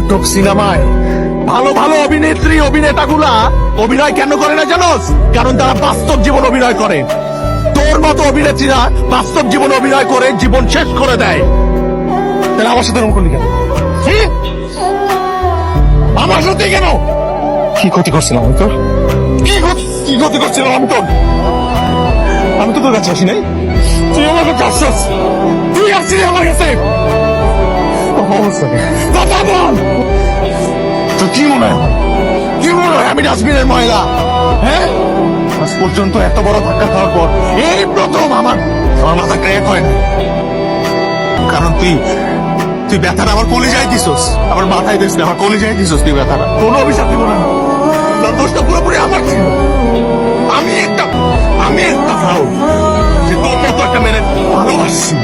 নাটক সিনেমায় ভালো ভালো অভিনেত্রী অভিনেতাগুলা অভিনয় কেন করে না জানোস? কারণ তারা বাস্তব জীবন অভিনয় করে। তোর মতো অভিনেত্রীরা বাস্তব জীবন অভিনয় করে জীবন শেষ করে দেয়। তাহলে আমার সাথে এরকম করলি কেন? কি? আমার সাথে কেন? কি ক্ষতি করছিলাম আমি তোর? কি ক্ষতি করছিলাম আমি তোর? আমি তো তোর কাছে আসি নাই, তুই আমার কাছে আসছিস। তুই আসছিস আমার কাছে। কথা বল। তো কি মনে হয়, কি মনে হয় আমি ডাস্টবিনের ময়লা? হ্যাঁ, আজ পর্যন্ত এত বড় ধাক্কা খাওয়ার পর এই প্রথম আমার মাথা ক্র্যাক হয় না। কারণ তুই ব্যথাটা আমার কলিজায় দিছস, আমার মাথায় দিস না, আমার কলিজায় দিছস তুই ব্যথাটা। কোনো অভিশাপ দিব না, তোর দোষটা পুরোপুরি আমার ছিল। আমি একটা ফাউল যে তোর মতো একটা মেনে ভালোবাসছি।